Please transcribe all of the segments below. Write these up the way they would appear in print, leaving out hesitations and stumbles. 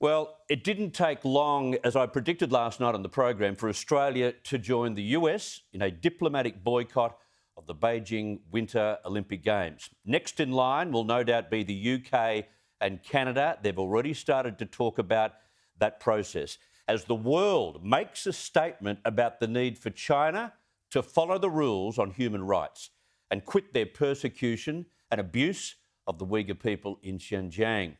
Well, it didn't take long, as I predicted last night on the program, for Australia to join the US in a diplomatic boycott of the Beijing Winter Olympic Games. Next in line will no doubt be the UK and Canada. They've already started to talk about that process as the world makes a statement about the need for China to follow the rules on human rights and quit their persecution and abuse of the Uighur people in Xinjiang.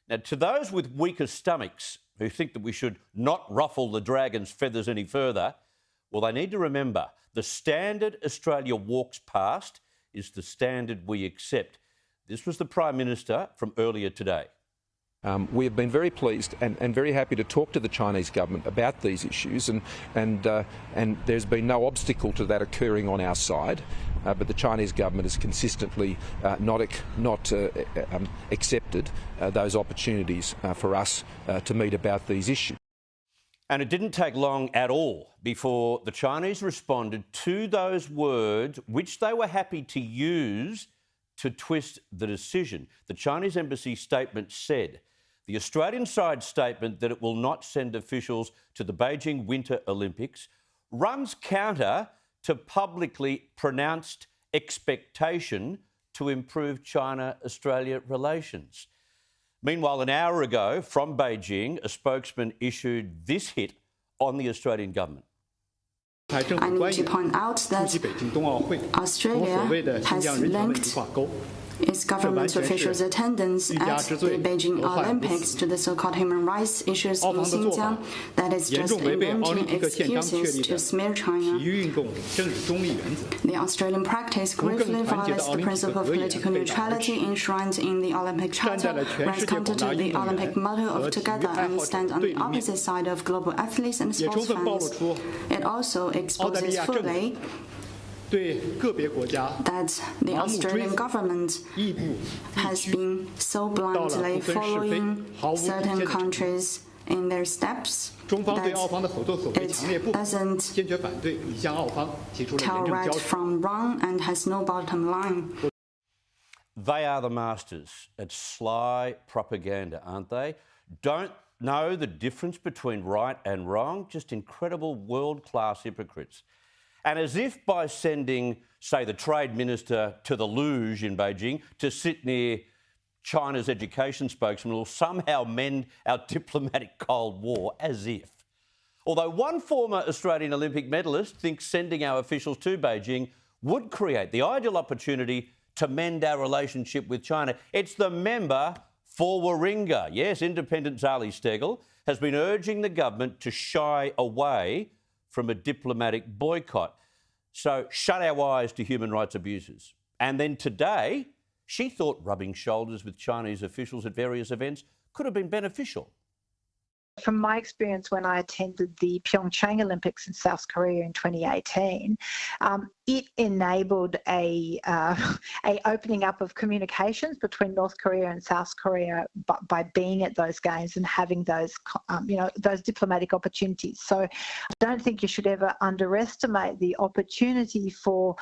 Now, to those with weaker stomachs who think that we should not ruffle the dragon's feathers any further, well, they need to remember the standard Australia walks past is the standard we accept. This was the Prime Minister from earlier today. We have been very pleased and very happy to talk to the Chinese government about these issues, and there's been no obstacle to that occurring on our side. But the Chinese government has consistently not accepted those opportunities for us to meet about these issues. And it didn't take long at all before the Chinese responded to those words, which they were happy to use to twist the decision. The Chinese embassy statement said, the Australian side statement that it will not send officials to the Beijing Winter Olympics runs counter to publicly pronounced expectation to improve China-Australia relations. Meanwhile, an hour ago from Beijing, a spokesman issued this hit on the Australian government. I need to point out that Australia has linked its government officials' attendance at the Beijing Olympics to the so-called human rights issues in Xinjiang. That is just inventing excuses to smear China. The Australian practice gravely violates the principle of political neutrality enshrined in the Olympic Charter, runs counter to the Olympic motto of together, and stand on the opposite side of global athletes and sports fans. It also exposes fully that the Australian government has been so blindly following certain countries in their steps that it doesn't tell right from wrong and has no bottom line. They are the masters at sly propaganda, aren't they? Don't know the difference between right and wrong, just incredible world-class hypocrites. And as if by sending, say, the Trade Minister to the luge in Beijing to sit near China's education spokesman will somehow mend our diplomatic Cold War, as if. Although one former Australian Olympic medalist thinks sending our officials to Beijing would create the ideal opportunity to mend our relationship with China. It's the member for Warringah. Yes, independent Zali Steggall has been urging the government to shy away from a diplomatic boycott. So shut our eyes to human rights abuses. And then today, she thought rubbing shoulders with Chinese officials at various events could have been beneficial. From my experience when I attended the Pyeongchang Olympics in South Korea in 2018, it enabled a opening up of communications between North Korea and South Korea by being at those games and having those, those diplomatic opportunities. So I don't think you should ever underestimate the opportunity for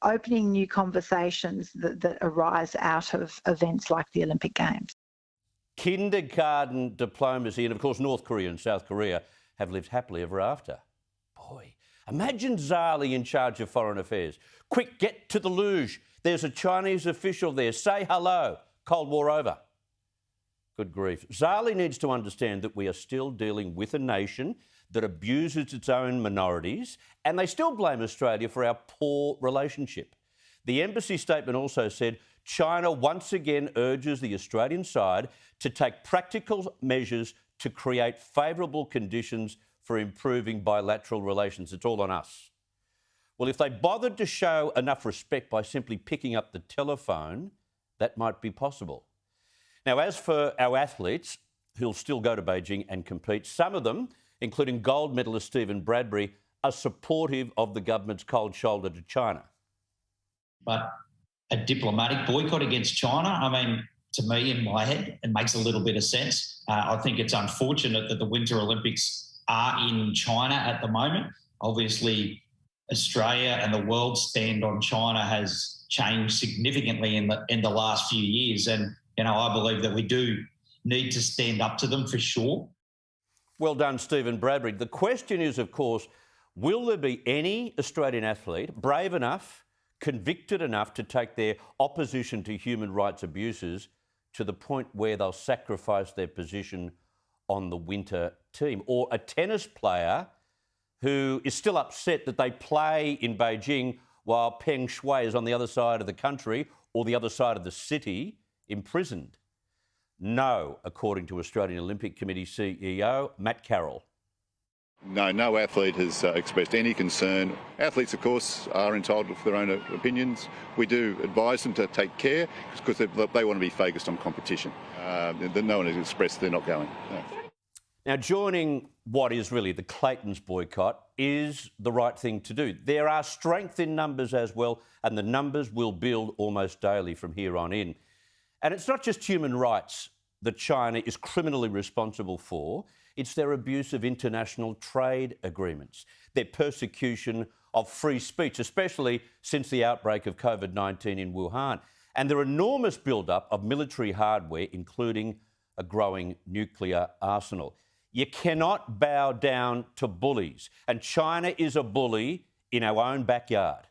opening new conversations that arise out of events like the Olympic Games. Kindergarten diplomacy, and of course North Korea and South Korea have lived happily ever after. Boy, imagine Zali in charge of foreign affairs. Quick, get to the luge. There's a Chinese official there. Say hello. Cold War over. Good grief. Zali needs to understand that we are still dealing with a nation that abuses its own minorities, and they still blame Australia for our poor relationship. The embassy statement also said China once again urges the Australian side to take practical measures to create favourable conditions for improving bilateral relations. It's all on us. Well, if they bothered to show enough respect by simply picking up the telephone, that might be possible. Now, as for our athletes who'll still go to Beijing and compete, some of them, including gold medalist Stephen Bradbury, are supportive of the government's cold shoulder to China. But a diplomatic boycott against China, I mean, to me, in my head, it makes a little bit of sense. I think it's unfortunate that the Winter Olympics are in China at the moment. Obviously, Australia and the world's stand on China has changed significantly in the last few years. And, I believe that we do need to stand up to them for sure. Well done, Stephen Bradbury. The question is, of course, will there be any Australian athlete brave enough, convicted enough to take their opposition to human rights abuses to the point where they'll sacrifice their position on the winter team? Or a tennis player who is still upset that they play in Beijing while Peng Shuai is on the other side of the country or the other side of the city, imprisoned? No, according to Australian Olympic Committee CEO Matt Carroll. No athlete has expressed any concern. Athletes, of course, are entitled to their own opinions. We do advise them to take care because they want to be focused on competition. No one has expressed they're not going. No. Now, joining what is really the Clayton's boycott is the right thing to do. There are strength in numbers as well, and the numbers will build almost daily from here on in. And it's not just human rights that China is criminally responsible for. It's their abuse of international trade agreements, their persecution of free speech, especially since the outbreak of COVID-19 in Wuhan, and their enormous build-up of military hardware, including a growing nuclear arsenal. You cannot bow down to bullies, and China is a bully in our own backyard.